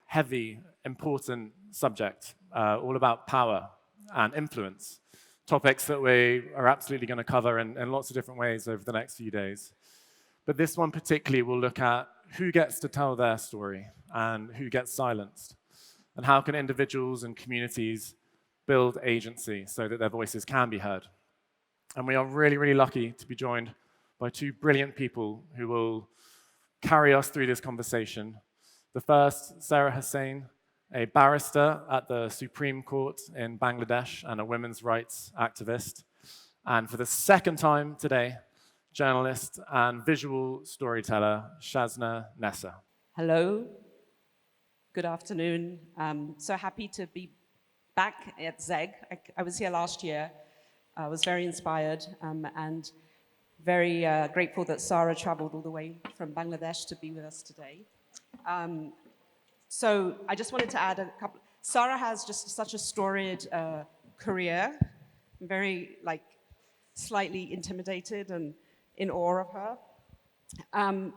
heavy, important subject, all about power and influence, topics that we are absolutely going to cover in lots of different ways over the next few days. But this one particularly will look at who gets to tell their story and who gets silenced, and how can individuals and communities build agency so that their voices can be heard. And we are really, really lucky to be joined by two brilliant people who will carry us through this conversation. The first, Sara Hossain, a barrister at the Supreme Court in Bangladesh and a women's rights activist. And for the second time today, journalist and visual storyteller, Shazna Nessa. Hello, good afternoon. So happy to be back at ZEG. I was here last year. I was very inspired and very grateful that Sara traveled all the way from Bangladesh to be with us today. So I just wanted to add a couple. Sara has just such a storied career. I'm very slightly intimidated and in awe of her.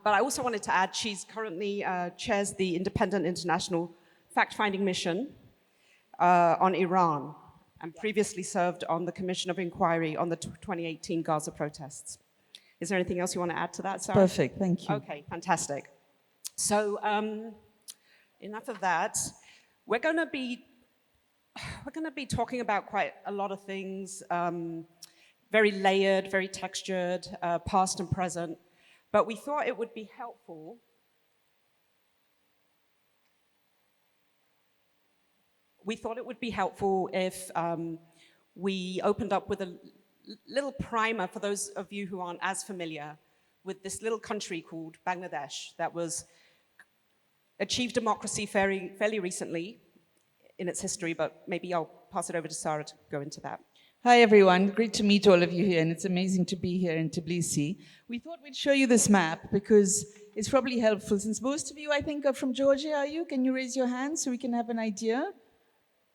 But I also wanted to add she's currently chairs the Independent International Fact-Finding Mission on Iran, and previously served on the Commission of Inquiry on the 2018 Gaza protests. Is there anything else you want to add to that, Sara? Perfect, thank you. Okay, fantastic. So enough of that. We're going to be talking about quite a lot of things, very layered, very textured, past and present. But we thought it would be helpful if we opened up with a little primer for those of you who aren't as familiar with this little country called Bangladesh that was achieved democracy fairly recently in its history, but maybe I'll pass it over to Sara to go into that. Hi everyone, great to meet all of you here, and it's amazing to be here in Tbilisi. We thought we'd show you this map because it's probably helpful, since most of you, I think, are from Georgia. Are you? Can you raise your hand so we can have an idea?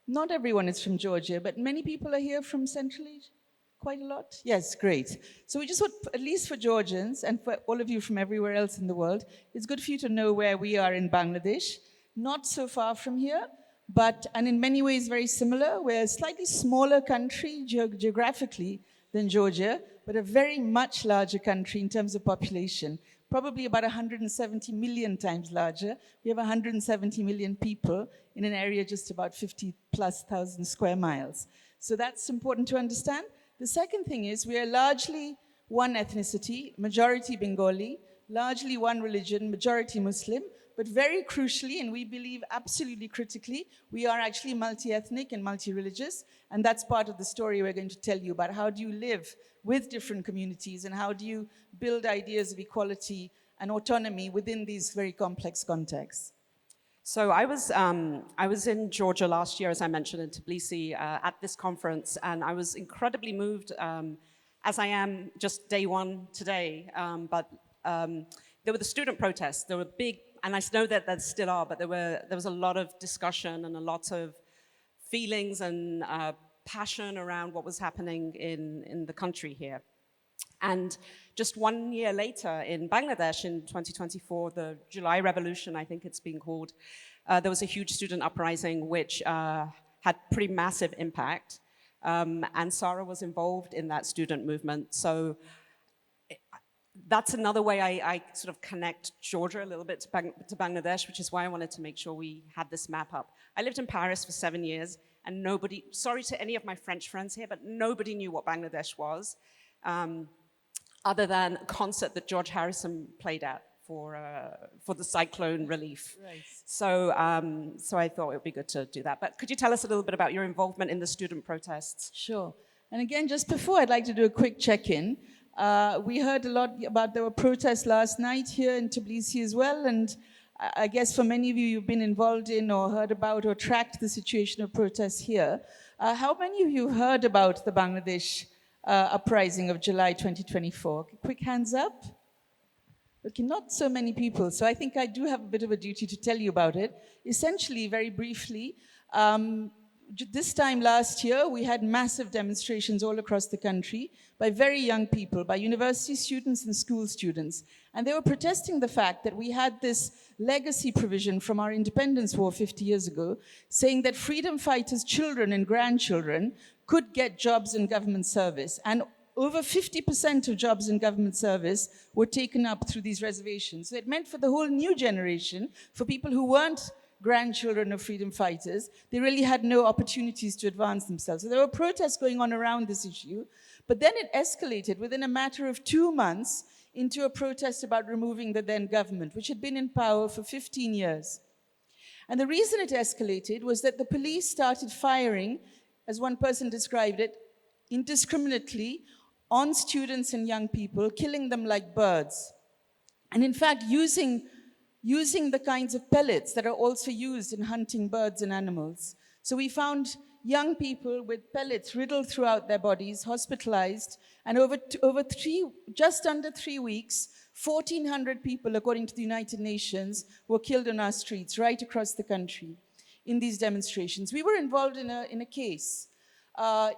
Not everyone is from Georgia, but many people are here from Central Asia. Quite a lot? Yes, great. So we just thought, at least for Georgians and for all of you from everywhere else in the world, it's good for you to know where we are in Bangladesh. Not so far from here, and in many ways very similar. We're a slightly smaller country geographically than Georgia, but a very much larger country in terms of population. Probably about 170 million times larger. We have 170 million people in an area just about 50,000+ square miles. So that's important to understand. The second thing is we are largely one ethnicity, majority Bengali, largely one religion, majority Muslim, but very crucially, and we believe absolutely critically, we are actually multi-ethnic and multi-religious, and that's part of the story we're going to tell you about. How do you live with different communities, and how do you build ideas of equality and autonomy within these very complex contexts? So I was in Georgia last year, as I mentioned, in Tbilisi at this conference, and I was incredibly moved, as I am just day one today. There were the student protests. There were big, and I know that there still are, but there was a lot of discussion and a lot of feelings and passion around what was happening in the country here. And just 1 year later in Bangladesh in 2024, the July Revolution, I think it's been called, there was a huge student uprising which had pretty massive impact. And Sara was involved in that student movement. So that's another way I sort of connect Georgia a little bit to Bangladesh, which is why I wanted to make sure we had this map up. I lived in Paris for 7 years, and nobody, sorry to any of my French friends here, but nobody knew what Bangladesh was. Other than a concert that George Harrison played at for the cyclone relief. Right. So I thought it would be good to do that. But could you tell us a little bit about your involvement in the student protests? Sure. And again, just before, I'd like to do a quick check-in. We heard a lot about there were protests last night here in Tbilisi as well, and I guess for many of you, you've been involved in or heard about or tracked the situation of protests here. How many of you heard about the Bangladesh uprising of July 2024? Quick hands up. Okay, not so many people, so I think I do have a bit of a duty to tell you about it. Essentially, very briefly, this time last year, we had massive demonstrations all across the country by very young people, by university students and school students. And they were protesting the fact that we had this legacy provision from our independence war 50 years ago, saying that freedom fighters' children and grandchildren could get jobs in government service. And over 50% of jobs in government service were taken up through these reservations. So it meant for the whole new generation, for people who weren't grandchildren of freedom fighters, they really had no opportunities to advance themselves. So there were protests going on around this issue, but then it escalated within a matter of 2 months into a protest about removing the then government, which had been in power for 15 years. And the reason it escalated was that the police started firing, as one person described it, indiscriminately on students and young people, killing them like birds. And in fact, using the kinds of pellets that are also used in hunting birds and animals. So we found young people with pellets riddled throughout their bodies, hospitalized, and just under 3 weeks, 1,400 people, according to the United Nations, were killed on our streets right across the country in these demonstrations. We were involved in a case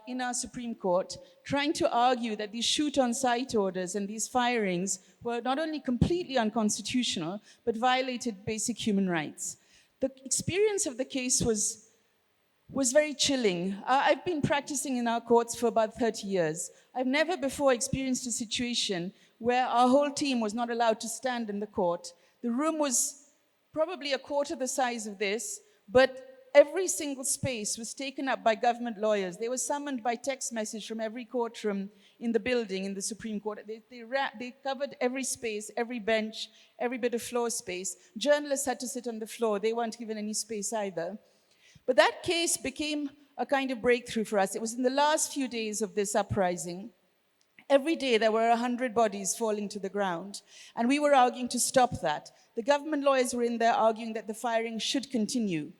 in our Supreme Court, trying to argue that these shoot-on-sight orders and these firings were not only completely unconstitutional, but violated basic human rights. The experience of the case was very chilling. I've been practicing in our courts for about 30 years. I've never before experienced a situation where our whole team was not allowed to stand in the court. The room was probably a quarter the size of this, but every single space was taken up by government lawyers. They were summoned by text message from every courtroom in the building, in the Supreme Court. They covered every space, every bench, every bit of floor space. Journalists had to sit on the floor. They weren't given any space either. But that case became a kind of breakthrough for us. It was in the last few days of this uprising. Every day there were 100 bodies falling to the ground, and we were arguing to stop that. The government lawyers were in there arguing that the firing should continue.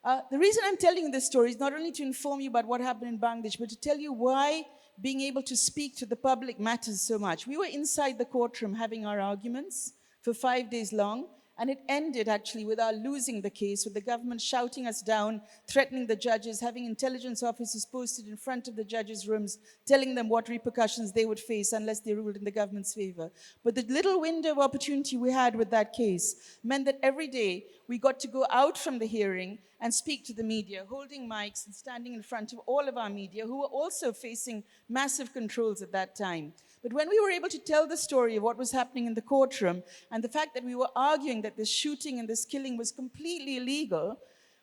The reason I'm telling you this story is not only to inform you about what happened in Bangladesh, but to tell you why being able to speak to the public matters so much. We were inside the courtroom having our arguments for 5 days long, and it ended actually with our losing the case, with the government shouting us down, threatening the judges, having intelligence officers posted in front of the judges' rooms, telling them what repercussions they would face unless they ruled in the government's favor. But the little window of opportunity we had with that case meant that every day we got to go out from the hearing and speak to the media, holding mics and standing in front of all of our media, who were also facing massive controls at that time. But when we were able to tell the story of what was happening in the courtroom and the fact that we were arguing that this shooting and this killing was completely illegal,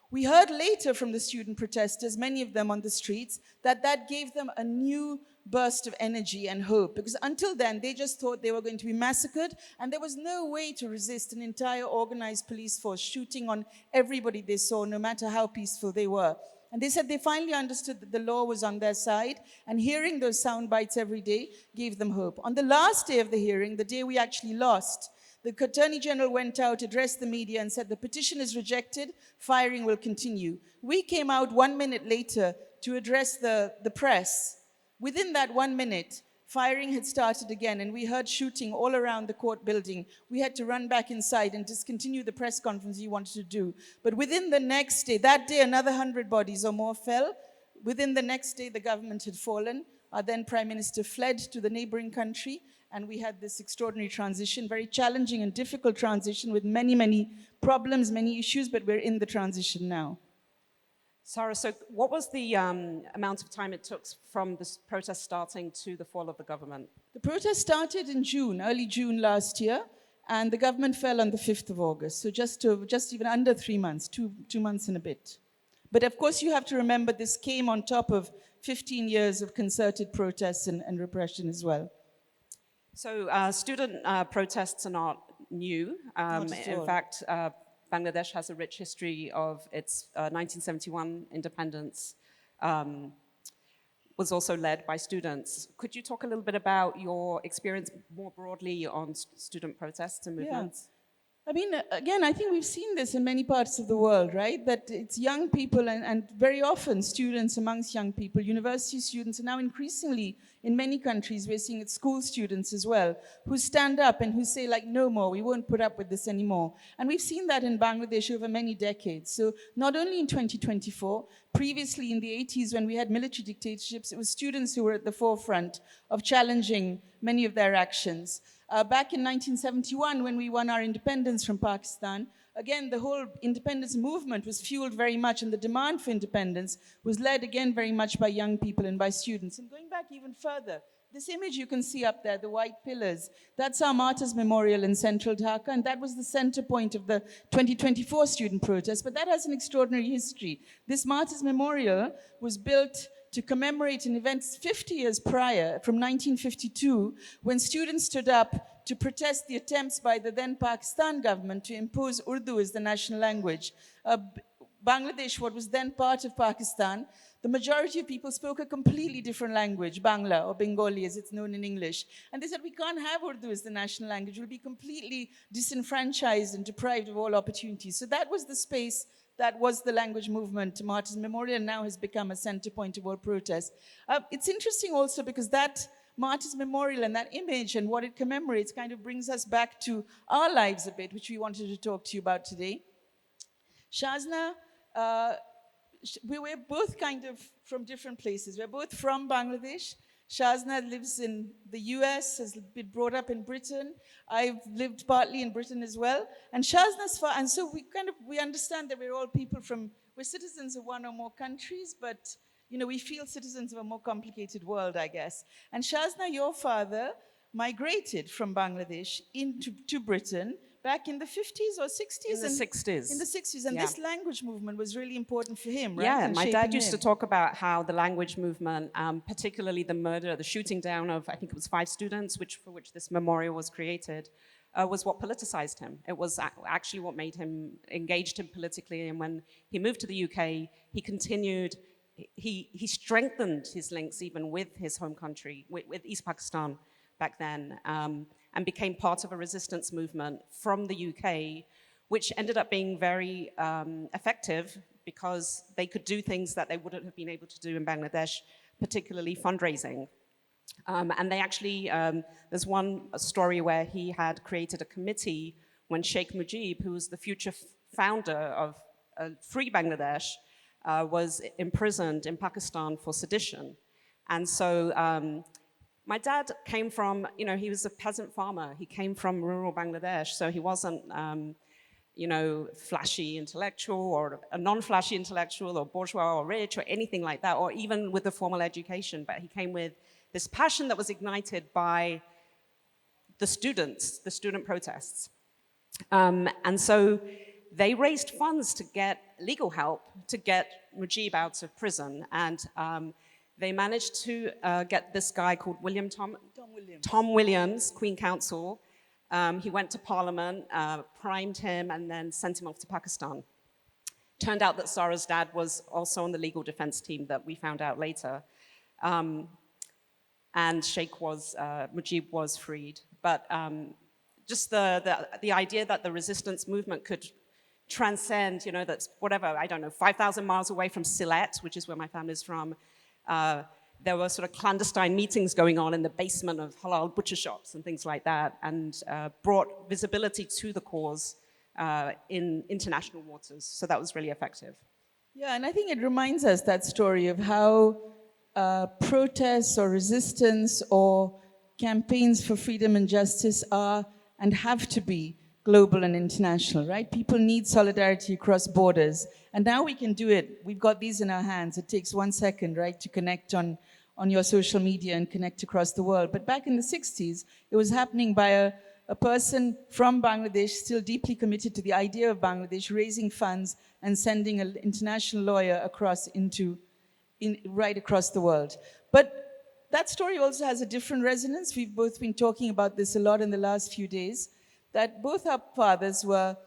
we heard later from the student protesters, many of them on the streets, that that gave them a new burst of energy and hope. Because until then, they just thought they were going to be massacred, and there was no way to resist an entire organized police force shooting on everybody they saw, no matter how peaceful they were. And they said they finally understood that the law was on their side, and hearing those sound bites every day gave them hope. On the last day of the hearing, the day we actually lost, the Attorney General went out, addressed the media, and said the petition is rejected, firing will continue. We came out 1 minute later to address the press. Within that 1 minute, firing had started again, and we heard shooting all around the court building. We had to run back inside and discontinue the press conference we wanted to do. But within the next day, that day, another 100 bodies or more fell. Within the next day, the government had fallen. Our then Prime Minister fled to the neighboring country, and we had this extraordinary transition, very challenging and difficult transition with many, many problems, many issues, but we're in the transition now. Sarah, so what was the amount of time it took from this protest starting to the fall of the government? The protest started in June, early June last year, and the government fell on the 5th of August, so just even under 3 months, two months and a bit. But of course, you have to remember this came on top of 15 years of concerted protests and repression as well. So student protests are not new. In fact, Bangladesh has a rich history of its 1971 independence, was also led by students. Could you talk a little bit about your experience more broadly on student protests and movements? Yeah. I mean, again, I think we've seen this in many parts of the world, right? That it's young people and very often students amongst young people, university students, and now increasingly in many countries, we're seeing it school students as well, who stand up and who say like, no more, we won't put up with this anymore. And we've seen that in Bangladesh over many decades. So not only in 2024, previously in the 80s when we had military dictatorships, it was students who were at the forefront of challenging many of their actions. Back in 1971, when we won our independence from Pakistan, again, the whole independence movement was fueled very much, and the demand for independence was led again very much by young people and by students. And going back even further, this image you can see up there, the white pillars, that's our Martyrs Memorial in central Dhaka, and that was the center point of the 2024 student protest, but that has an extraordinary history. This Martyrs Memorial was built to commemorate an event 50 years prior, from 1952, when students stood up to protest the attempts by the then Pakistan government to impose Urdu as the national language. Bangladesh, what was then part of Pakistan, the majority of people spoke a completely different language, Bangla or Bengali as it's known in English. And they said, we can't have Urdu as the national language. We'll be completely disenfranchised and deprived of all opportunities. So that was the space that was the language movement. Martyrs Memorial now has become a center point of all protests. It's interesting also because that Martyrs Memorial and that image and what it commemorates kind of brings us back to our lives a bit, which we wanted to talk to you about today. Shazna, we were both kind of from different places. We're both from Bangladesh. Shazna lives in the US, has been brought up in Britain. I've lived partly in Britain as well. And Shazna's far, and so we understand that we're all people we're citizens of one or more countries, but we feel citizens of a more complicated world, I guess. And Shazna, your father migrated from Bangladesh to Britain back in the 50s or 60s? In the 60s. In the 60s. And this language movement was really important for him, right? Yeah, my dad used to talk about how the language movement, particularly the shooting down of, I think it was 5 students, for which this memorial was created, was what politicized him. It was actually what made him, engaged him politically. And when he moved to the UK, he continued, he strengthened his links even with his home country, with East Pakistan back then, and became part of a resistance movement from the UK, which ended up being very effective because they could do things that they wouldn't have been able to do in Bangladesh, particularly fundraising. And they actually, there's one story where he had created a committee when Sheikh Mujib, who was the future founder of Free Bangladesh, was imprisoned in Pakistan for sedition. And so my dad came from, he was a peasant farmer. He came from rural Bangladesh, so he wasn't, flashy intellectual or a non-flashy intellectual or bourgeois or rich or anything like that, or even with a formal education. But he came with this passion that was ignited by the student protests. And so they raised funds to get legal help to get Mujib out of prison. And they managed to get this guy called Tom Williams, Queen Counsel. He went to Parliament, primed him, and then sent him off to Pakistan. Turned out that Sara's dad was also on the legal defense team that we found out later. And Mujib was freed. But just the idea that the resistance movement could transcend, that's 5,000 miles away from Sylhet, which is where my family's from. There were sort of clandestine meetings going on in the basement of halal butcher shops and things like that, and brought visibility to the cause in international waters. So that was really effective. Yeah, and I think it reminds us, that story, of how protests or resistance or campaigns for freedom and justice are and have to be global and international, right? People need solidarity across borders. And now we can do it. We've got these in our hands. It takes 1 second, right, to connect on your social media and connect across the world. But back in the 60s, it was happening by a person from Bangladesh, still deeply committed to the idea of Bangladesh, raising funds and sending an international lawyer right across the world. But that story also has a different resonance. We've both been talking about this a lot in the last few days, that both our fathers were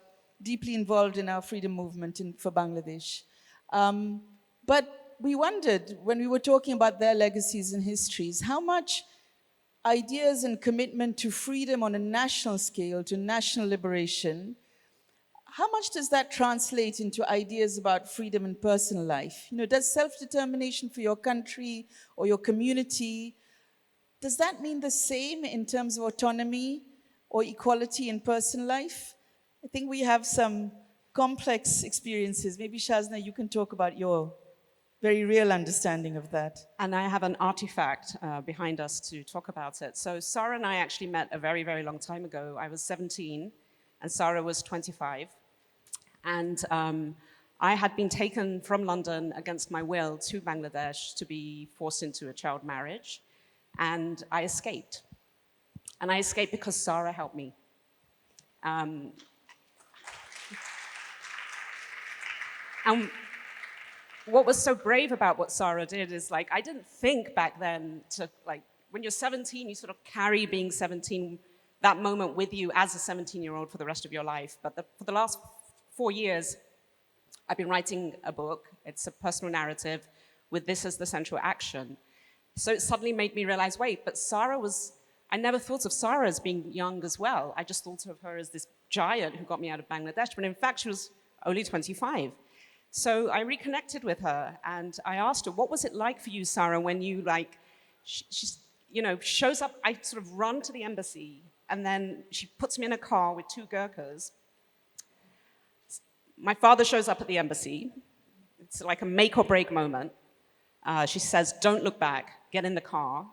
deeply involved in our freedom movement for Bangladesh. But we wondered, when we were talking about their legacies and histories, how much ideas and commitment to freedom on a national scale, to national liberation, how much does that translate into ideas about freedom in personal life? Does self-determination for your country or your community, does that mean the same in terms of autonomy or equality in personal life? I think we have some complex experiences. Maybe Shazna, you can talk about your very real understanding of that. And I have an artifact behind us to talk about it. So Sara and I actually met a very, very long time ago. I was 17 and Sara was 25. And I had been taken from London against my will to Bangladesh to be forced into a child marriage. And I escaped. And I escaped because Sara helped me. And what was so brave about what Sara did is, like, I didn't think back then to, like, when you're 17, you sort of carry being 17, that moment with you as a 17-year-old for the rest of your life. But for the last 4 years, I've been writing a book. It's a personal narrative with this as the central action. So it suddenly made me realize, wait, but I never thought of Sara as being young as well. I just thought of her as this giant who got me out of Bangladesh, when in fact she was only 25. So I reconnected with her and I asked her, what was it like for you, Sara, when you, like, she's, you know, shows up, I sort of run to the embassy and then she puts me in a car with 2 Gurkhas. My father shows up at the embassy. It's like a make or break moment. She says, don't look back, get in the car.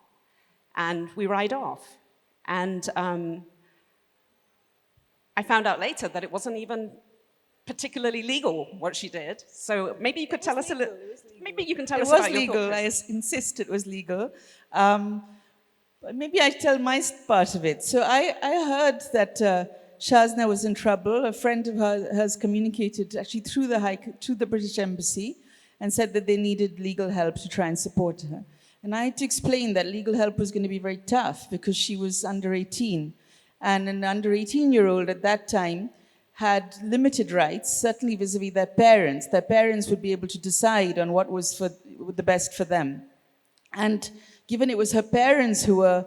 And we ride off. And I found out later that it wasn't even particularly legal what she did. So maybe you could tell us a little. Maybe you can tell us about your thought process. I insist it was legal. But maybe I tell my part of it. So I heard that Shazna was in trouble. A friend of hers communicated actually through the British Embassy and said that they needed legal help to try and support her. And I had to explain that legal help was going to be very tough because she was under 18. And an under 18-year-old at that time had limited rights, certainly vis-a-vis their parents. Their parents would be able to decide on what was the best for them. And given it was her parents who were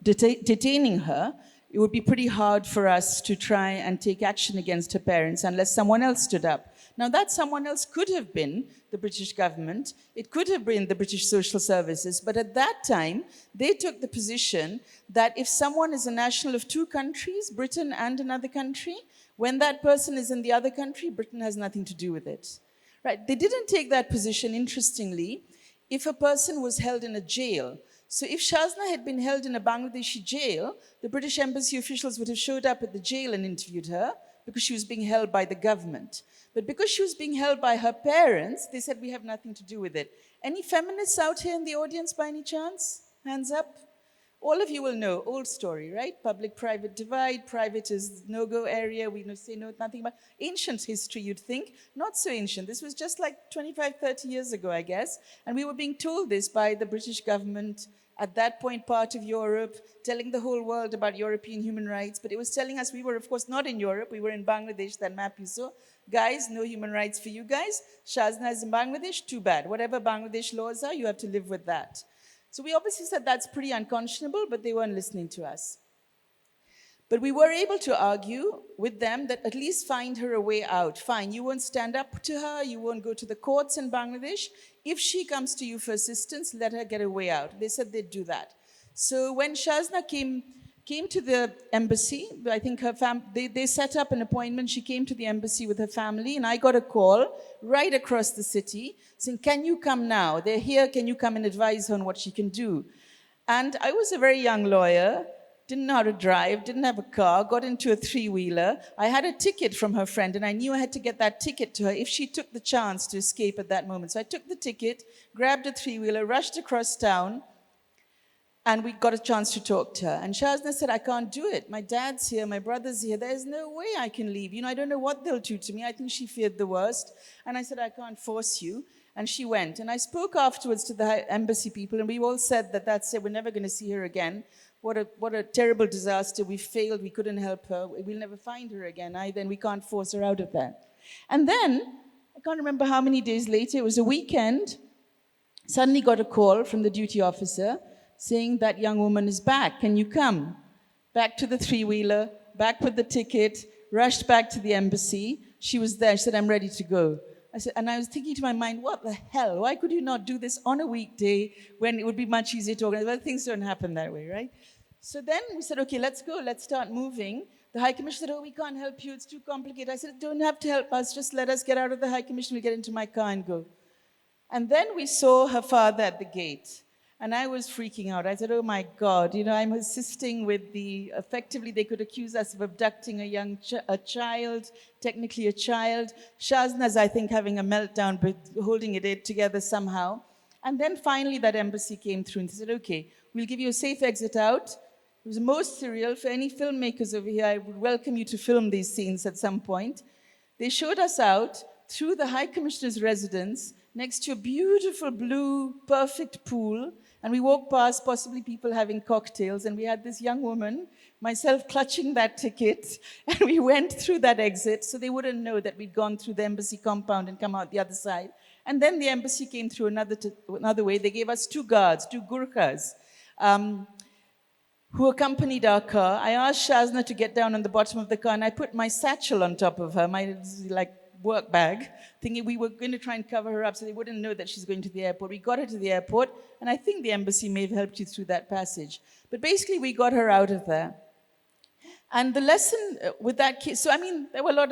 detaining her, it would be pretty hard for us to try and take action against her parents unless someone else stood up. Now, that someone else could have been the British government, it could have been the British Social Services, but at that time, they took the position that if someone is a national of 2 countries, Britain and another country, when that person is in the other country, Britain has nothing to do with it. Right? They didn't take that position, interestingly, if a person was held in a jail. So if Shazna had been held in a Bangladeshi jail, the British embassy officials would have showed up at the jail and interviewed her because she was being held by the government. But because she was being held by her parents, they said, we have nothing to do with it. Any feminists out here in the audience by any chance? Hands up. All of you will know, old story, right? Public-private divide, private is no-go area, we say no, nothing about. Ancient history, you'd think, not so ancient. This was just like 25, 30 years ago, I guess. And we were being told this by the British government, at that point part of Europe, telling the whole world about European human rights, but it was telling us we were, of course, not in Europe, we were in Bangladesh, that map you saw. Guys, no human rights for you guys. Shazna is in Bangladesh, too bad. Whatever Bangladesh laws are, you have to live with that. So we obviously said that's pretty unconscionable, but they weren't listening to us. But we were able to argue with them that at least find her a way out. Fine, you won't stand up to her, you won't go to the courts in Bangladesh. If she comes to you for assistance, let her get a way out. They said they'd do that. So when Shazna came to the embassy, I think they set up an appointment. She came to the embassy with her family, and I got a call right across the city saying, can you come now? They're here, can you come and advise her on what she can do? And I was a very young lawyer, didn't know how to drive, didn't have a car, got into a 3-wheeler. I had a ticket from her friend, and I knew I had to get that ticket to her if she took the chance to escape at that moment. So I took the ticket, grabbed a 3-wheeler, rushed across town, and we got a chance to talk to her. And Shazna said, I can't do it. My dad's here, my brother's here. There's no way I can leave. You know, I don't know what they'll do to me. I think she feared the worst. And I said, I can't force you. And she went. And I spoke afterwards to the embassy people, and we all said that that's it. We're never going to see her again. What a terrible disaster. We failed. We couldn't help her. We'll never find her again either, and we can't force her out of that. And then, I can't remember how many days later, it was a weekend, suddenly got a call from the duty officer saying that young woman is back. Can you come? Back to the 3-wheeler, back with the ticket, rushed back to the embassy. She was there. She said, I'm ready to go. And I was thinking to my mind, what the hell? Why could you not do this on a weekday when it would be much easier to organize? Well, things don't happen that way, right? So then we said, okay, let's go. Let's start moving. The High Commissioner said, oh, we can't help you. It's too complicated. I said, don't have to help us. Just let us get out of the High Commission. We'll get into my car and go. And then we saw her father at the gate. And I was freaking out. I said, oh my God, I'm assisting with effectively they could accuse us of abducting a child, technically a child. Shazna's, I think, having a meltdown, but holding it together somehow. And then finally that embassy came through and said, okay, we'll give you a safe exit out. It was most surreal. For any filmmakers over here, I would welcome you to film these scenes at some point. They showed us out through the High Commissioner's residence next to a beautiful blue, perfect pool. And we walked past possibly people having cocktails, and we had this young woman, myself clutching that ticket, and we went through that exit so they wouldn't know that we'd gone through the embassy compound and come out the other side. And then the embassy came through another way. They gave us 2 guards, 2 Gurkhas, who accompanied our car. I asked Shazna to get down on the bottom of the car, and I put my satchel on top of her, my work bag, thinking we were going to try and cover her up so they wouldn't know that she's going to the airport. We got her to the airport, and I think the embassy may have helped you through that passage. But basically, we got her out of there. And the lesson with that case, so I mean, there were a lot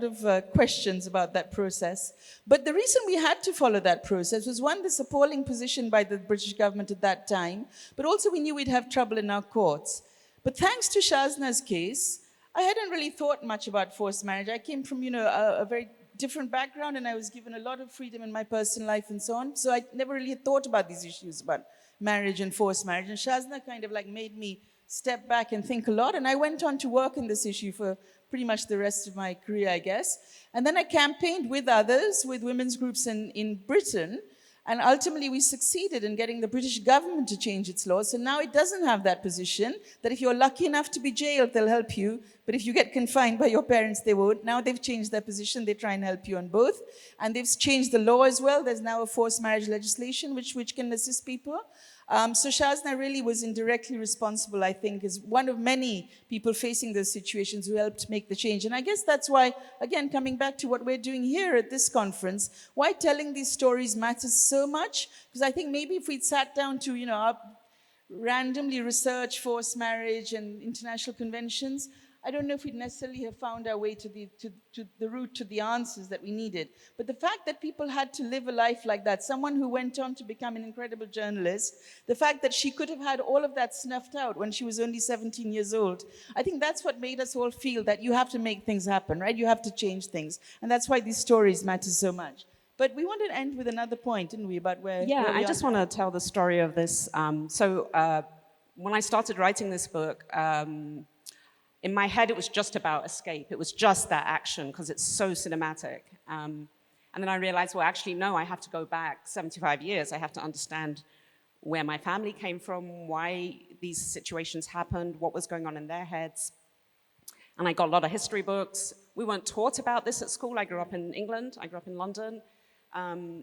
of questions about that process. But the reason we had to follow that process was, one, this appalling position by the British government at that time, but also we knew we'd have trouble in our courts. But thanks to Shazna's case, I hadn't really thought much about forced marriage. I came from, a very different background, and I was given a lot of freedom in my personal life and so on. So I never really had thought about these issues about marriage and forced marriage. And Shazna kind of made me step back and think a lot. And I went on to work in this issue for pretty much the rest of my career, I guess. And then I campaigned with others, with women's groups in Britain. And ultimately, we succeeded in getting the British government to change its laws. So now it doesn't have that position that if you're lucky enough to be jailed, they'll help you. But if you get confined by your parents, they won't. Now they've changed their position. They try and help you on both. And they've changed the law as well. There's now a forced marriage legislation which can assist people. So Shazna really was indirectly responsible, I think, as one of many people facing those situations who helped make the change. And I guess that's why, again, coming back to what we're doing here at this conference, why telling these stories matters so much. Because I think maybe if we'd sat down to, randomly research forced marriage and international conventions, I don't know if we'd necessarily have found our way to the route to the answers that we needed. But the fact that people had to live a life like that, someone who went on to become an incredible journalist, the fact that she could have had all of that snuffed out when she was only 17 years old, I think that's what made us all feel that you have to make things happen, right? You have to change things. And that's why these stories matter so much. But we wanted to end with another point, didn't we, about where we I just want to tell the story of this. When I started writing this book, in my head, it was just about escape. It was just that action, because it's so cinematic. And then I realized, well, actually, no, I have to go back 75 years. I have to understand where my family came from, why these situations happened, what was going on in their heads. And I got a lot of history books. We weren't taught about this at school. I grew up in England. I grew up in London.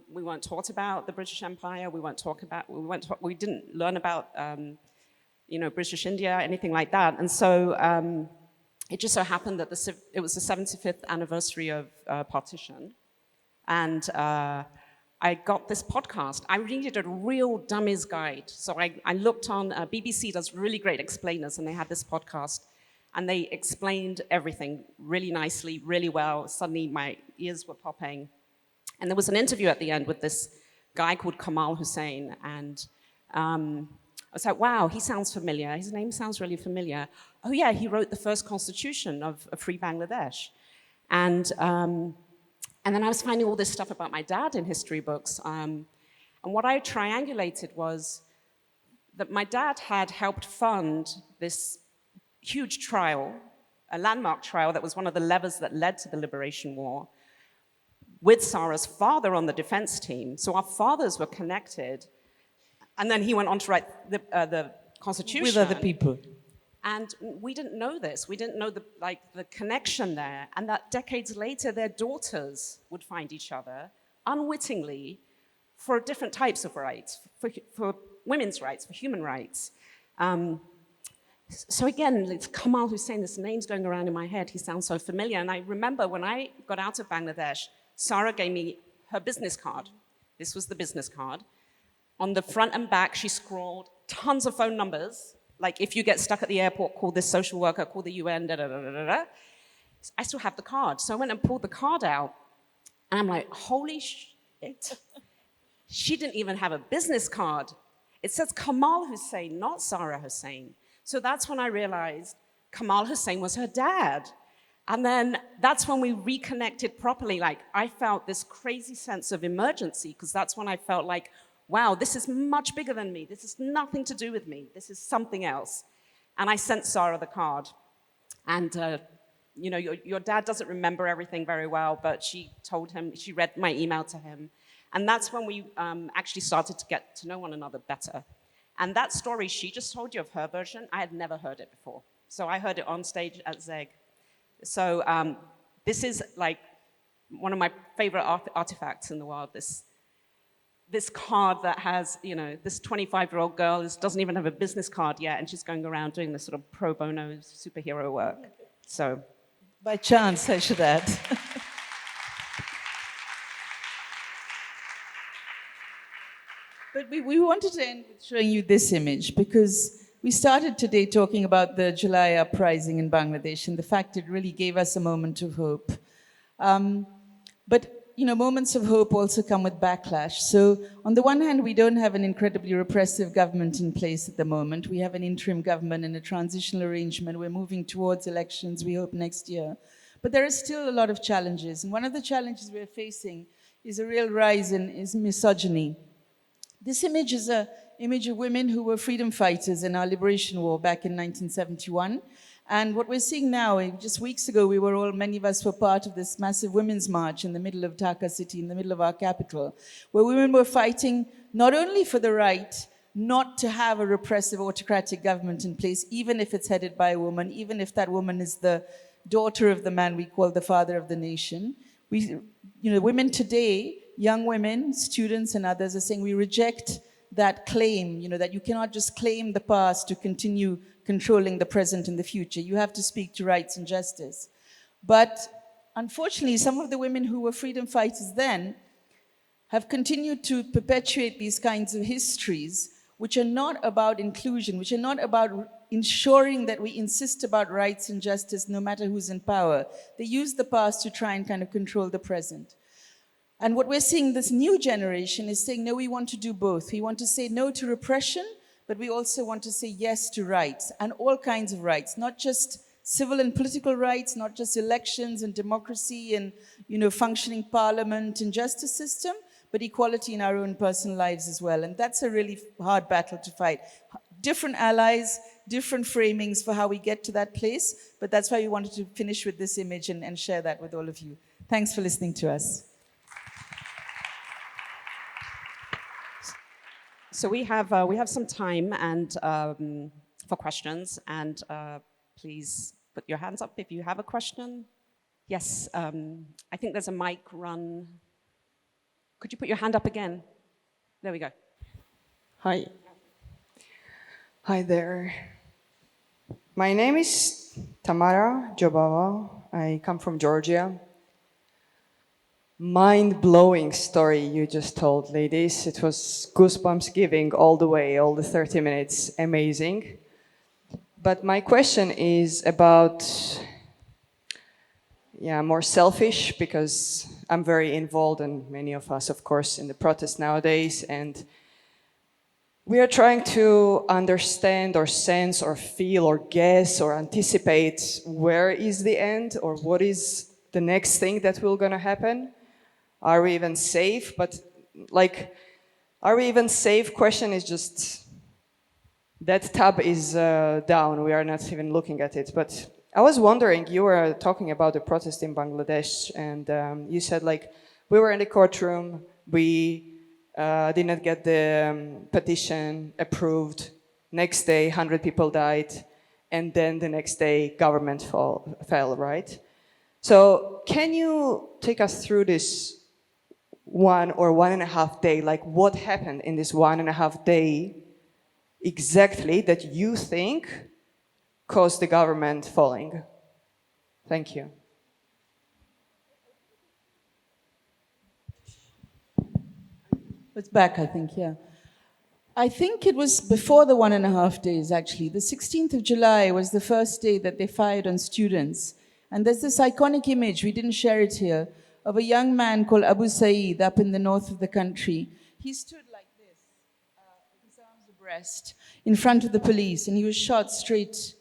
We weren't taught about the British Empire. We didn't learn about British India, anything like that. And so it just so happened that it was the 75th anniversary of partition. And I got this podcast. I needed a real dummy's guide. So I looked on, BBC does really great explainers, and they had this podcast. And they explained everything really nicely, really well. Suddenly my ears were popping. And there was an interview at the end with this guy called Kamal Hussain. And I was like, wow, he sounds familiar. His name sounds really familiar. Oh yeah, he wrote the first constitution of free Bangladesh. And then I was finding all this stuff about my dad in history books. And what I triangulated was that my dad had helped fund this huge trial, a landmark trial that was one of the levers that led to the Liberation War, with Sara's father on the defense team. So our fathers were connected. And then he went on to write the Constitution. With other people. And we didn't know this. We didn't know the connection there. And that decades later, their daughters would find each other unwittingly for different types of rights, for women's rights, for human rights. So again, it's Kamal Hussain, this name's going around in my head. He sounds so familiar. And I remember when I got out of Bangladesh, Sara gave me her business card. This was the business card. On the front and back, she scrawled tons of phone numbers. Like, if you get stuck at the airport, call this social worker, call the UN, da-da-da-da-da. I still have the card. So I went and pulled the card out. And I'm like, holy shit. She didn't even have a business card. It says Kamal Hussein, not Sara Hossain. So that's when I realized Kamal Hussein was her dad. And then that's when we reconnected properly. Like, I felt this crazy sense of emergency, because that's when I felt like, wow, this is much bigger than me. This is nothing to do with me. This is something else. And I sent Sara the card. And, you know, your dad doesn't remember everything very well, but she told him, she read my email to him. And that's when we actually started to get to know one another better. And that story she just told you of her version, I had never heard it before. So I heard it on stage at Zeg. So this is like one of my favorite artifacts in the world, this card that has, you know, this 25-year-old girl doesn't even have a business card yet, and she's going around doing this sort of pro bono superhero work. So, by chance, I should add. But we wanted to end with showing you this image, because we started today talking about the July uprising in Bangladesh and the fact it really gave us a moment of hope. But you know, moments of hope also come with backlash. So on the one hand, we don't have an incredibly repressive government in place at the moment. We have an interim government and a transitional arrangement. We're moving towards elections, we hope, next year. But there are still a lot of challenges. And one of the challenges we're facing is a real rise in misogyny. This image is an image of women who were freedom fighters in our liberation war back in 1971. And what we're seeing now, just weeks ago, many of us were part of this massive women's march in the middle of Dhaka city, in the middle of our capital, where women were fighting not only for the right not to have a repressive autocratic government in place, even if it's headed by a woman, even if that woman is the daughter of the man we call the father of the nation. Women today, young women, students and others are saying we reject that claim, that you cannot just claim the past to continue controlling the present and the future. You have to speak to rights and justice. But unfortunately, some of the women who were freedom fighters then have continued to perpetuate these kinds of histories, which are not about inclusion, which are not about ensuring that we insist about rights and justice no matter who's in power. They use the past to try and kind of control the present. And what we're seeing, this new generation is saying, no, we want to do both. We want to say no to repression, but we also want to say yes to rights, and all kinds of rights, not just civil and political rights, not just elections and democracy and functioning parliament and justice system, but equality in our own personal lives as well. And that's a really hard battle to fight. Different allies, different framings for how we get to that place, but that's why we wanted to finish with this image and share that with all of you. Thanks for listening to us. So we have some time and for questions, and please put your hands up if you have a question. Yes, I think there's a mic run. Could you put your hand up again? There we go. Hi. Hi there. My name is Tamara Jobava. I come from Georgia. Mind-blowing story you just told, ladies. It was goosebumps giving all the way, all the 30 minutes. Amazing. But my question is about, more selfish, because I'm very involved, and many of us, of course, in the protest nowadays, and we are trying to understand or sense or feel or guess or anticipate where is the end or what is the next thing that will gonna happen. Are we even safe? But are we even safe? Question is just, that tab is down. We are not even looking at it. But I was wondering, you were talking about the protest in Bangladesh, and you said we were in the courtroom, we did not get the petition approved. Next day, 100 people died. And then the next day, government fell, right? So can you take us through this 1 or 1.5 day, what happened in this 1.5 day exactly that you think caused the government falling? Thank you. It's back, I think, yeah. I think it was before the 1.5 days, actually. The 16th of July was the first day that they fired on students. And there's this iconic image, we didn't share it here, of a young man called Abu Saeed up in the north of the country. he stood like this, with his arms abreast, in front of the police, and he was shot straight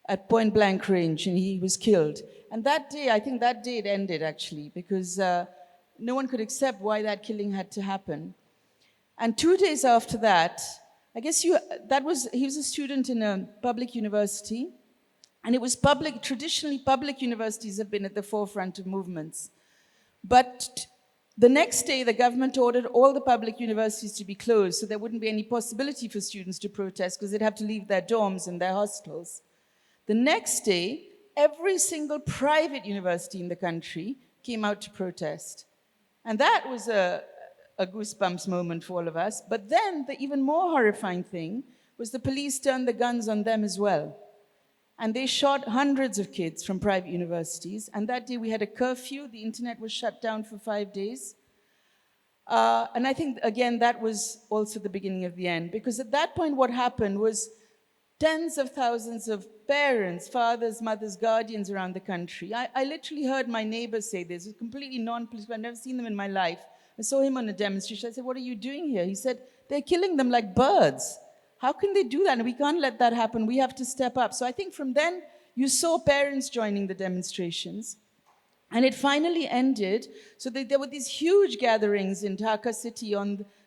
at point blank range, and he was killed. And that day, I think that day it ended actually, because no one could accept why that killing had to happen. And 2 days after that, I guess he was a student in a public university, and it was traditionally public universities have been at the forefront of movements. But the next day, the government ordered all the public universities to be closed, so there wouldn't be any possibility for students to protest because they'd have to leave their dorms and their hostels. The next day, every single private university in the country came out to protest. And that was a goosebumps moment for all of us. But then the even more horrifying thing was the police turned the guns on them as well. And they shot hundreds of kids from private universities. And that day we had a curfew. The internet was shut down for 5 days. And I think, again, that was also the beginning of the end. Because at that point, what happened was tens of thousands of parents, fathers, mothers, guardians around the country. I literally heard my neighbor say this. It's completely non-political. I've never seen them in my life. I saw him on a demonstration. I said, "What are you doing here?" He said, "They're killing them like birds. How can they do that? And we can't let that happen. We have to step up." So I think from then, you saw parents joining the demonstrations. And it finally ended. So there were these huge gatherings in Dhaka city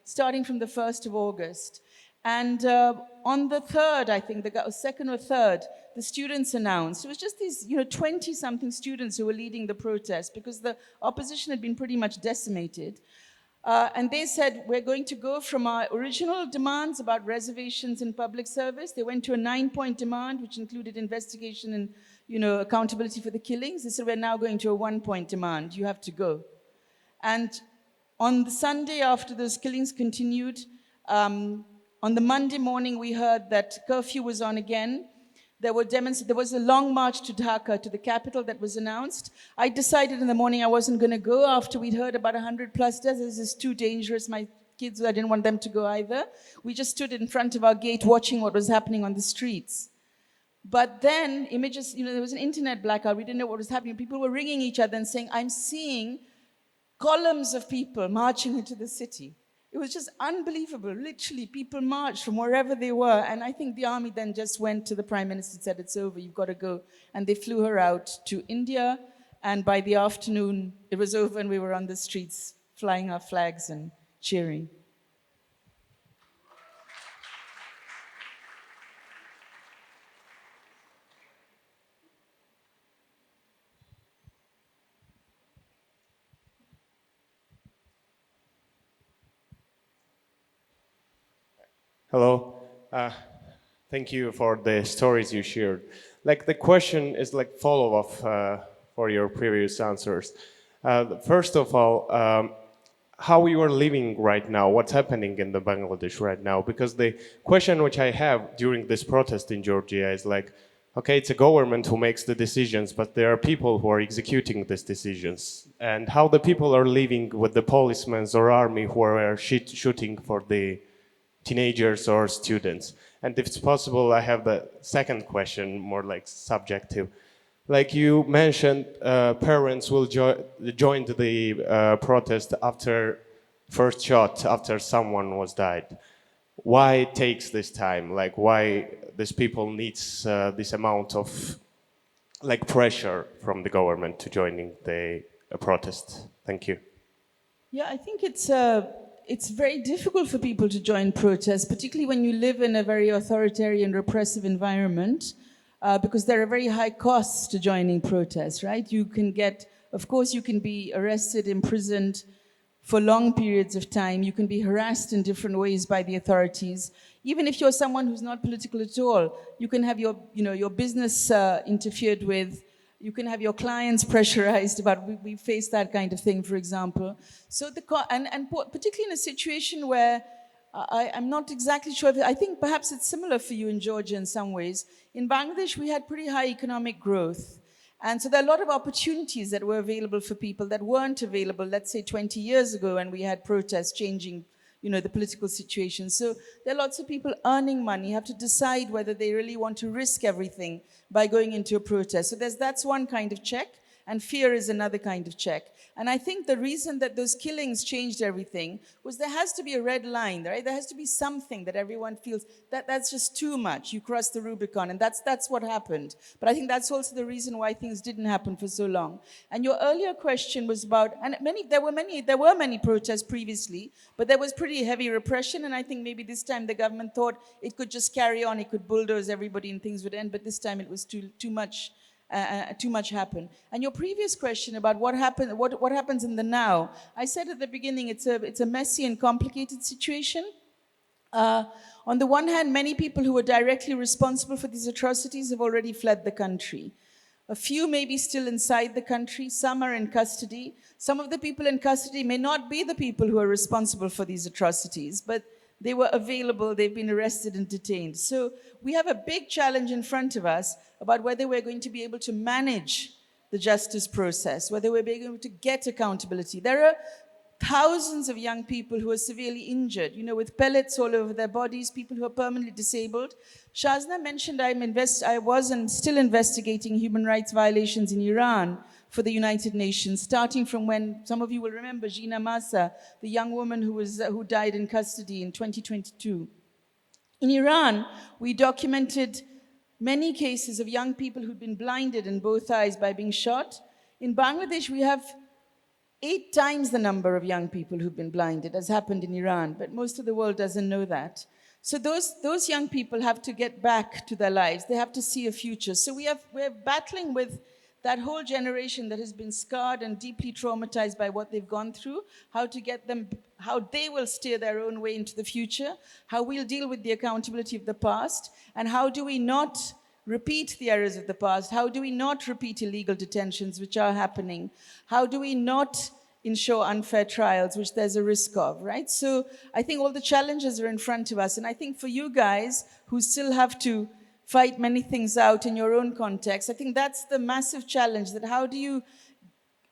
starting from the 1st of August. And on the 3rd, I think, the 2nd or 3rd, the students announced. It was just these 20-something students who were leading the protest because the opposition had been pretty much decimated. And they said, we're going to go from our original demands about reservations in public service. They went to a 9-point demand, which included investigation and accountability for the killings. They said, we're now going to a 1-point demand. You have to go. And on the Sunday after those killings continued, on the Monday morning, we heard that curfew was on again. There was a long march to Dhaka, to the capital, that was announced. I decided in the morning I wasn't going to go after we'd heard about 100 plus deaths. This is too dangerous. My kids, I didn't want them to go either. We just stood in front of our gate watching what was happening on the streets. But then images, there was an internet blackout. We didn't know what was happening. People were ringing each other and saying, "I'm seeing columns of people marching into the city." It was just unbelievable. Literally, people marched from wherever they were. And I think the army then just went to the prime minister and said, "It's over, you've got to go." And they flew her out to India. And by the afternoon, it was over and we were on the streets flying our flags and cheering. Hello. Thank you for the stories you shared. The question is follow-up for your previous answers. First of all, how you are living right now, what's happening in the Bangladesh right now? Because the question which I have during this protest in Georgia is okay, it's a government who makes the decisions, but there are people who are executing these decisions. And how the people are living with the policemen or army who are shooting for the teenagers or students. And if it's possible, I have the second question, more subjective. You mentioned, parents will join the protest after first shot, after someone was died. Why it takes this time? Why these people needs this amount of pressure from the government to joining the protest? Thank you. Yeah, I think it's very difficult for people to join protests, particularly when you live in a very authoritarian, repressive environment, because there are very high costs to joining protests, right? You can be arrested, imprisoned for long periods of time. You can be harassed in different ways by the authorities. Even if you're someone who's not political at all, you can have your business interfered with. You can have your clients pressurized about, we face that kind of thing, for example. So particularly in a situation where I'm not exactly sure, I think perhaps it's similar for you in Georgia in some ways. In Bangladesh, we had pretty high economic growth. And so there are a lot of opportunities that were available for people that weren't available, let's say 20 years ago when we had protests changing the political situation. So there are lots of people earning money, have to decide whether they really want to risk everything by going into a protest. So that's one kind of check. and fear is another kind of check. And I think the reason that those killings changed everything was there has to be a red line, right? There has to be something that everyone feels that that's just too much. You cross the Rubicon, and that's what happened. But I think that's also the reason why things didn't happen for so long. And your earlier question was about, and there were many protests previously, but there was pretty heavy repression, and I think maybe this time the government thought it could just carry on, it could bulldoze everybody and things would end, but this time it was too much happened. And your previous question about what happens in the now, I said at the beginning it's a messy and complicated situation. On the one hand, many people who were directly responsible for these atrocities have already fled the country. A few may be still inside the country, some are in custody. Some of the people in custody may not be the people who are responsible for these atrocities, but they were available, they've been arrested and detained. So we have a big challenge in front of us about whether we're going to be able to manage the justice process, whether we're being able to get accountability. There are thousands of young people who are severely injured, with pellets all over their bodies, people who are permanently disabled. Shazna mentioned I was and still investigating human rights violations in Iran for the United Nations, starting from when, some of you will remember, Jina Masa, the young woman who died in custody in 2022. In Iran, we documented many cases of young people who'd been blinded in both eyes by being shot. In Bangladesh, we have 8 times the number of young people who've been blinded, as happened in Iran, but most of the world doesn't know that. So those young people have to get back to their lives. They have to see a future. So we're battling with that whole generation that has been scarred and deeply traumatized by what they've gone through, how to get them, how they will steer their own way into the future, how we'll deal with the accountability of the past, and how do we not repeat the errors of the past? How do we not repeat illegal detentions, which are happening? How do we not ensure unfair trials, which there's a risk of, right? So I think all the challenges are in front of us, and I think for you guys who still have to fight many things out in your own context, I think that's the massive challenge, that how do you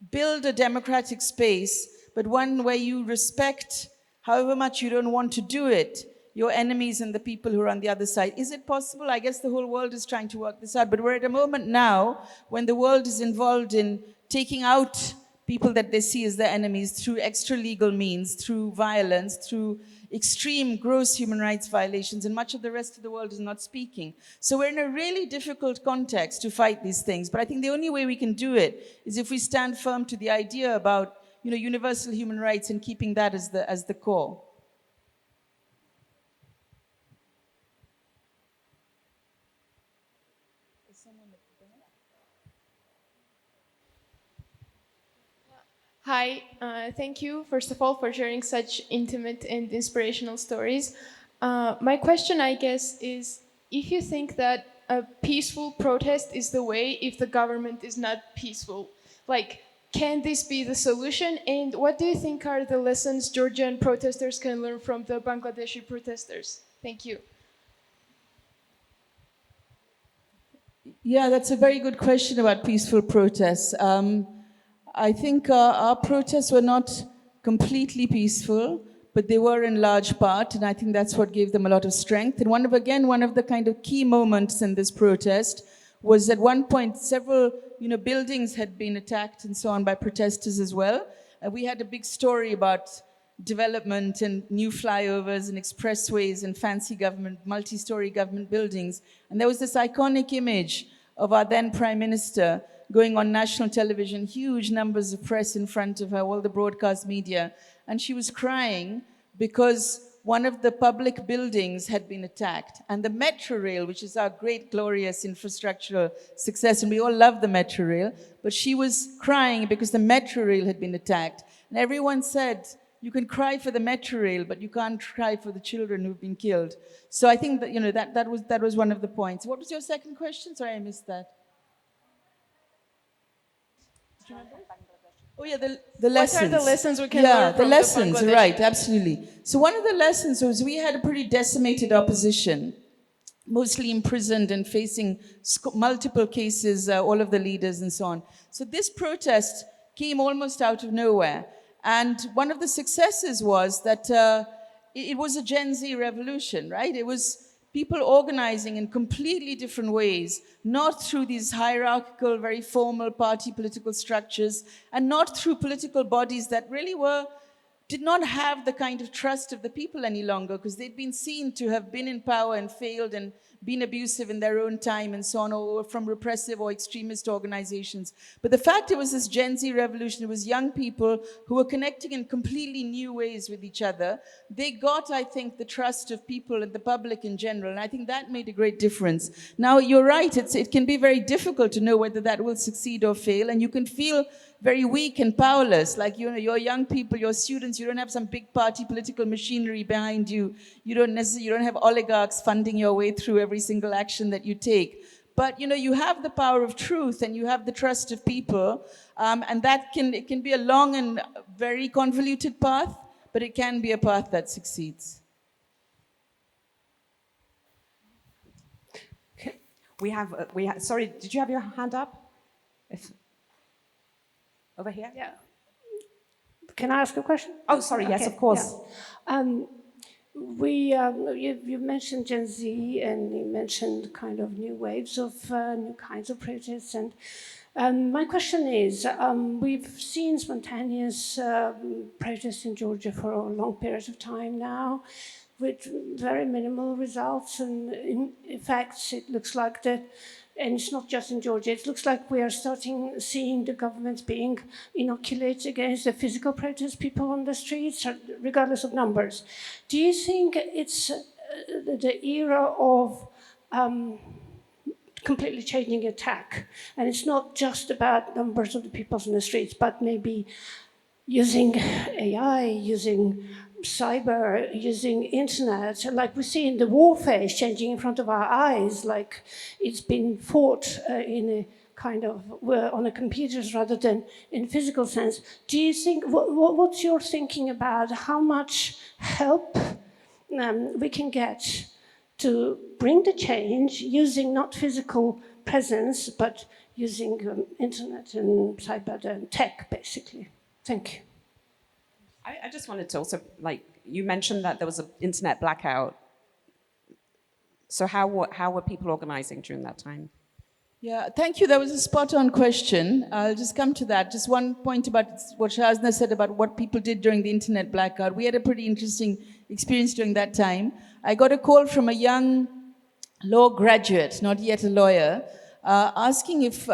build a democratic space, but one where you respect, however much you don't want to do it, your enemies and the people who are on the other side. Is it possible? I guess the whole world is trying to work this out, but we're at a moment now when the world is involved in taking out people that they see as their enemies through extra-legal means, through violence, through extreme, gross human rights violations, and much of the rest of the world is not speaking. So we're in a really difficult context to fight these things, but I think the only way we can do it is if we stand firm to the idea about, universal human rights and keeping that as the core. Hi, thank you, first of all, for sharing such intimate and inspirational stories. My question, I guess, is if you think that a peaceful protest is the way if the government is not peaceful, can this be the solution? And what do you think are the lessons Georgian protesters can learn from the Bangladeshi protesters? Thank you. Yeah, that's a very good question about peaceful protests. I think our protests were not completely peaceful, but they were in large part, and I think that's what gave them a lot of strength. And one of the kind of key moments in this protest was at one point several buildings had been attacked and so on by protesters as well. We had a big story about development and new flyovers and expressways and fancy multi-story government buildings. And there was this iconic image of our then Prime Minister going on national television, huge numbers of press in front of her, all the broadcast media, and she was crying because one of the public buildings had been attacked. And the metro rail, which is our great, glorious infrastructural success, and we all love the metro rail, but she was crying because the metro rail had been attacked. And everyone said, you can cry for the metro rail, but you can't cry for the children who've been killed. So I think that, that was one of the points. What was your second question? Sorry, I missed that. Oh yeah, the lessons. What are the lessons we can learn from the lessons, Bangladesh? right, absolutely. So one of the lessons was we had a pretty decimated opposition, mostly imprisoned and facing multiple cases, all of the leaders and so on. So this protest came almost out of nowhere. And one of the successes was that it was a Gen Z revolution, right? It was people organizing in completely different ways, not through these hierarchical, very formal party political structures, and not through political bodies that really did not have the kind of trust of the people any longer, because they'd been seen to have been in power and failed and been abusive in their own time and so on, or from repressive or extremist organizations. But the fact it was this Gen Z revolution, it was young people who were connecting in completely new ways with each other. They got, I think, the trust of people and the public in general, and I think that made a great difference. Now, you're right, it can be very difficult to know whether that will succeed or fail, and you can feel very weak and powerless, like, you know, you're young people, you're students, you don't have some big party political machinery behind you. You don't have oligarchs funding your way through every single action that you take. But, you know, you have the power of truth and you have the trust of people, and it can be a long and very convoluted path, but it can be a path that succeeds. Sorry, did you have your hand up? Over here? Yeah. Can I ask a question? Oh, sorry, yes, Okay, of course. Yeah. You mentioned Gen Z, and you mentioned kind of new waves of new kinds of protests. And my question is, we've seen spontaneous protests in Georgia for a long period of time now, with very minimal results. And in fact, it looks like that. And it's not just in Georgia. It looks like we are seeing the government being inoculated against the physical protest people on the streets, regardless of numbers. Do you think it's the era of completely changing attack? And it's not just about numbers of the people on the streets, but maybe using AI, using cyber, using internet, like we see in the warfare is changing in front of our eyes, like it's been fought in a kind of on the computers rather than in physical sense. Do you think, what's your thinking about how much help we can get to bring the change using not physical presence, but using internet and cyber and tech, basically? Thank you. I just wanted to also, like, you mentioned that there was an internet blackout. So how were people organizing during that time? Yeah, thank you. That was a spot-on question. I'll just come to that. Just one point about what Shazna said about what people did during the internet blackout. We had a pretty interesting experience during that time. I got a call from a young law graduate, not yet a lawyer, asking if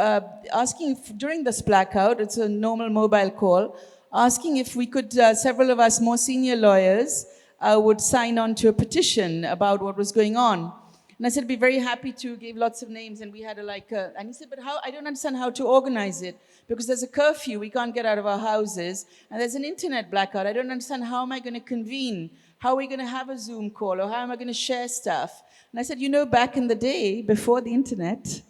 during this blackout, it's a normal mobile call, asking if we could, several of us more senior lawyers would sign on to a petition about what was going on. And I said, I'd be very happy to, give lots of names, and we had and he said, but how, I don't understand how to organize it, because there's a curfew, we can't get out of our houses, and there's an internet blackout, I don't understand how am I going to convene, how are we going to have a Zoom call, or how am I going to share stuff? And I said, you know, back in the day, before the internet,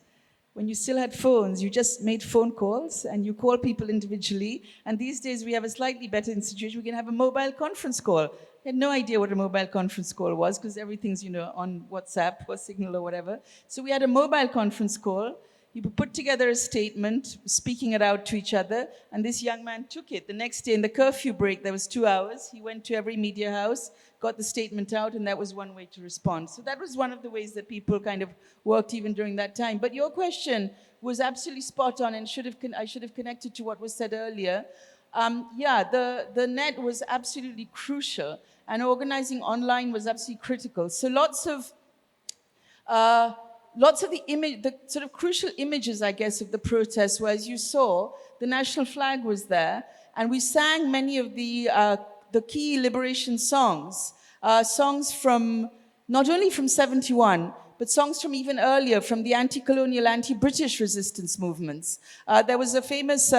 when you still had phones, you just made phone calls and you call people individually. And these days we have a slightly better situation. We can have a mobile conference call. I had no idea what a mobile conference call was because everything's, you know, on WhatsApp or Signal or whatever. So we had a mobile conference call. You put together a statement, speaking it out to each other, and this young man took it. The next day in the curfew break, there was 2 hours. He went to every media house, got the statement out, and that was one way to respond. So that was one of the ways that people kind of worked even during that time. But your question was absolutely spot on, and I should have connected to what was said earlier. The net was absolutely crucial, and organizing online was absolutely critical. So lots of the sort of crucial images, I guess, of the protests were, as you saw, the national flag was there, and we sang many of the key liberation songs, songs from, not only from 71, but songs from even earlier, from the anti-colonial, anti-British resistance movements. There was a famous,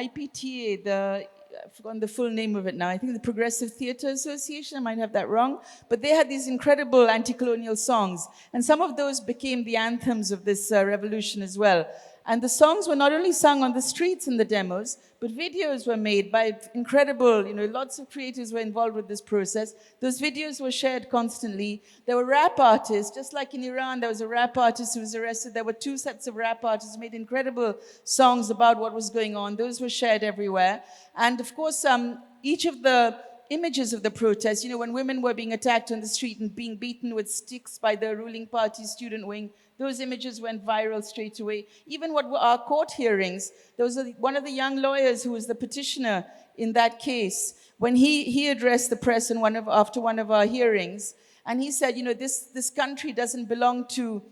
IPTA, I've forgotten the full name of it now. I think the Progressive Theatre Association, I might have that wrong. But they had these incredible anti-colonial songs. And some of those became the anthems of this revolution as well. And the songs were not only sung on the streets in the demos, but videos were made by incredible, lots of creators were involved with this process. Those videos were shared constantly. There were rap artists, just like in Iran, there was a rap artist who was arrested. There were 2 sets of rap artists who made incredible songs about what was going on. Those were shared everywhere. And of course, each of the images of the protests, when women were being attacked on the street and being beaten with sticks by the ruling party student wing, those images went viral straight away. Even what were our court hearings, there was one of the young lawyers who was the petitioner in that case, when he addressed the press after one of our hearings, and he said, this country doesn't belong to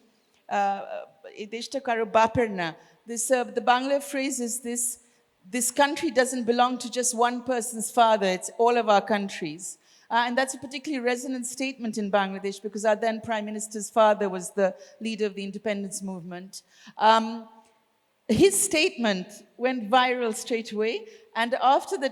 the Bangla phrase is this country doesn't belong to just one person's father, it's all of our countries. And that's a particularly resonant statement in Bangladesh because our then Prime Minister's father was the leader of the independence movement. His statement went viral straight away, and after the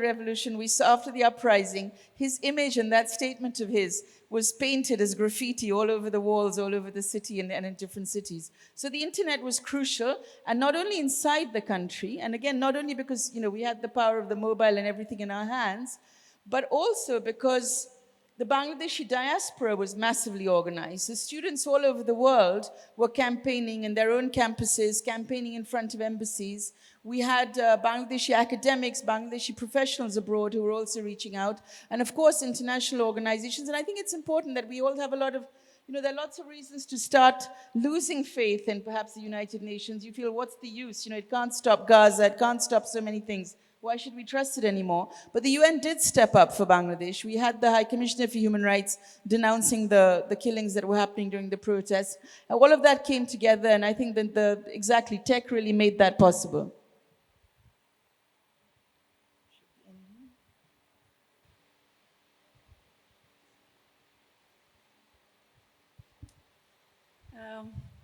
revolution, after the uprising, his image and that statement of his was painted as graffiti all over the walls, all over the city and in different cities. So the internet was crucial, and not only inside the country, and again, not only because we had the power of the mobile and everything in our hands, but also because the Bangladeshi diaspora was massively organized. The students all over the world were campaigning in their own campuses, campaigning in front of embassies. We had Bangladeshi academics, Bangladeshi professionals abroad who were also reaching out, and of course international organizations. And I think it's important that we all have a lot of, there are lots of reasons to start losing faith in perhaps the United Nations. You feel, what's the use? It can't stop Gaza, it can't stop so many things. Why should we trust it anymore? But the UN did step up for Bangladesh. We had the High Commissioner for Human Rights denouncing the killings that were happening during the protests. And all of that came together, and I think that tech really made that possible.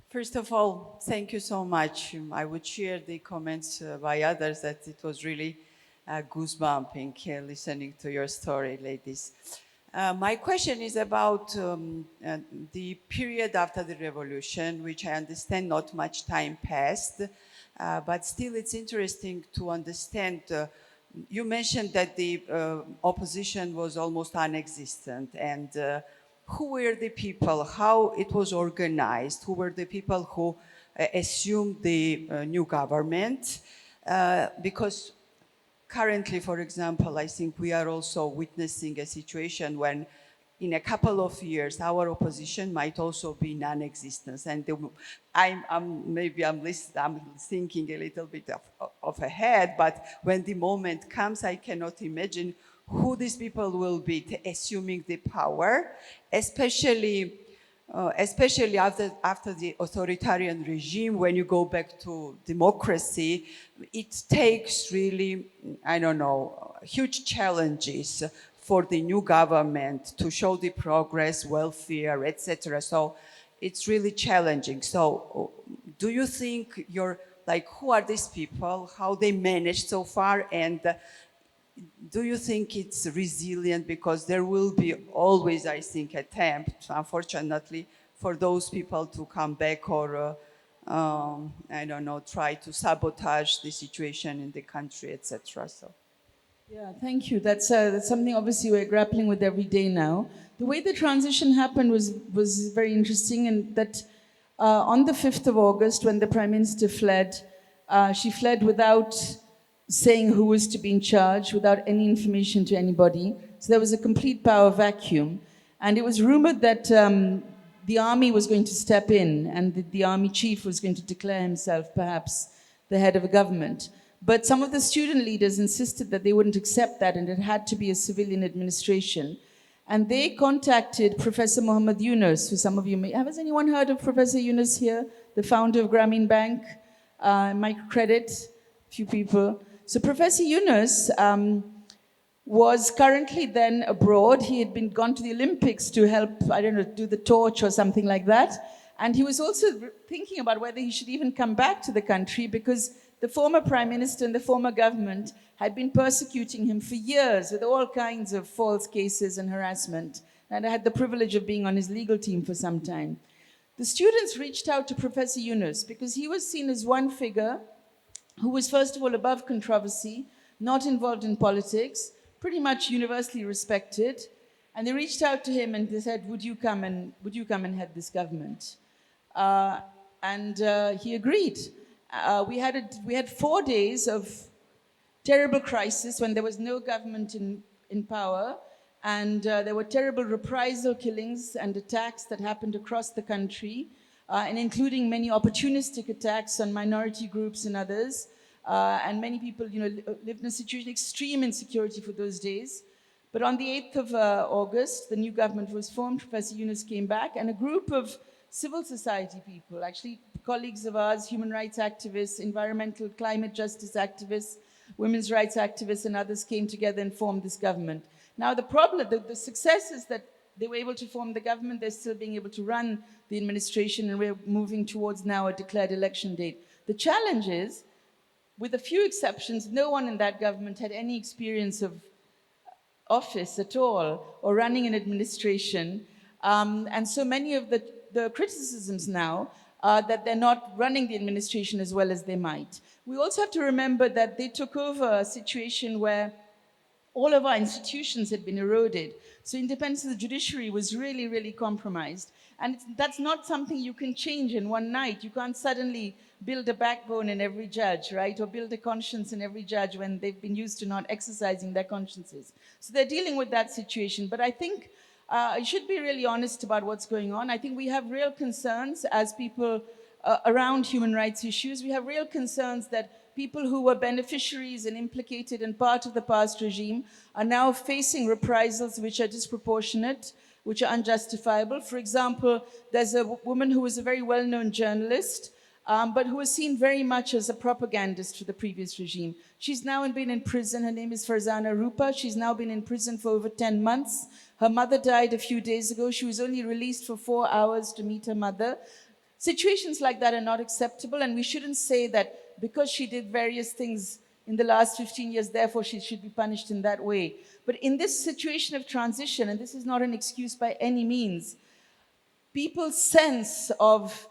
First of all, thank you so much. I would share the comments by others that it was really goosebumping listening to your story, ladies. My question is about the period after the revolution, which I understand not much time passed, but still it's interesting to understand. You mentioned that the opposition was almost non-existent, and who were the people, how it was organized, who were the people who assumed the new government, because currently, for example, I think we are also witnessing a situation when in a couple of years, our opposition might also be non-existent. And I'm thinking a little bit of ahead, but when the moment comes, I cannot imagine who these people will be assuming the power, especially after the authoritarian regime. When you go back to democracy, it takes really, huge challenges for the new government to show the progress, welfare, etc. So it's really challenging. So do you think who are these people, how they managed so far, and do you think it's resilient? Because there will be always, I think, attempt, unfortunately, for those people to come back or, try to sabotage the situation in the country, etc. So. Yeah, thank you. That's something obviously we're grappling with every day now. The way the transition happened was very interesting, in that on the 5th of August, when the Prime Minister fled, she fled without saying who was to be in charge, without any information to anybody. So there was a complete power vacuum. And it was rumored that the army was going to step in, and the army chief was going to declare himself perhaps the head of a government. But some of the student leaders insisted that they wouldn't accept that, and it had to be a civilian administration. And they contacted Professor Muhammad Yunus, who some of you may... Has anyone heard of Professor Yunus here? The founder of Grameen Bank, microcredit, a few people. So Professor Yunus was currently then abroad. He had gone to the Olympics to help, do the torch or something like that. And he was also thinking about whether he should even come back to the country, because the former Prime Minister and the former government had been persecuting him for years with all kinds of false cases and harassment. And I had the privilege of being on his legal team for some time. The students reached out to Professor Yunus because he was seen as one figure who was, first of all, above controversy, not involved in politics, pretty much universally respected. And they reached out to him and they said, would you come and head this government? He agreed. We had 4 days of terrible crisis when there was no government in power. And there were terrible reprisal killings and attacks that happened across the country, and including many opportunistic attacks on minority groups and others. And many people, lived in a situation of extreme insecurity for those days. But on the 8th of August, the new government was formed. Professor Yunus came back, and a group of civil society people, actually colleagues of ours, human rights activists, environmental climate justice activists, women's rights activists, and others came together and formed this government. Now, the problem, the success is that they were able to form the government. They're still being able to run the administration, and we're moving towards now a declared election date. The challenge is, with a few exceptions, no one in that government had any experience of office at all or running an administration. And so many of the criticisms now are that they're not running the administration as well as they might. We also have to remember that they took over a situation where all of our institutions had been eroded. So independence of the judiciary was really, really compromised. And that's not something you can change in one night. You can't suddenly build a backbone in every judge, right? Or build a conscience in every judge when they've been used to not exercising their consciences. So they're dealing with that situation. But I think you should be really honest about what's going on. I think we have real concerns as people around human rights issues. We have real concerns that people who were beneficiaries and implicated in part of the past regime are now facing reprisals which are disproportionate, which are unjustifiable. For example, there's a woman who was a very well-known journalist, but who was seen very much as a propagandist for the previous regime. She's now been in prison. Her name is Farzana Rupa. She's now been in prison for over 10 months. Her mother died a few days ago. She was only released for 4 hours to meet her mother. Situations like that are not acceptable, and we shouldn't say that because she did various things in the last 15 years, therefore she should be punished in that way. But in this situation of transition, and this is not an excuse by any means, people's sense of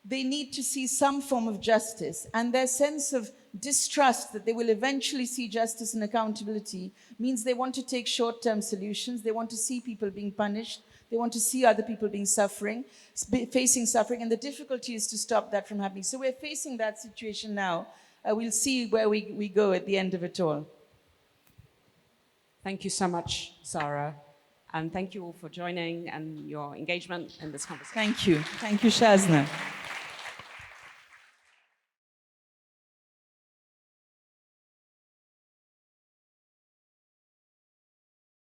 they need to see some form of justice, and their sense of distrust that they will eventually see justice and accountability means they want to take short-term solutions. They want to see people being punished. They want to see other people facing suffering, and the difficulty is to stop that from happening. So we're facing that situation now. We'll see where we go at the end of it all. Thank you so much, Sara. And thank you all for joining and your engagement in this conversation. Thank you. Thank you, Shazna.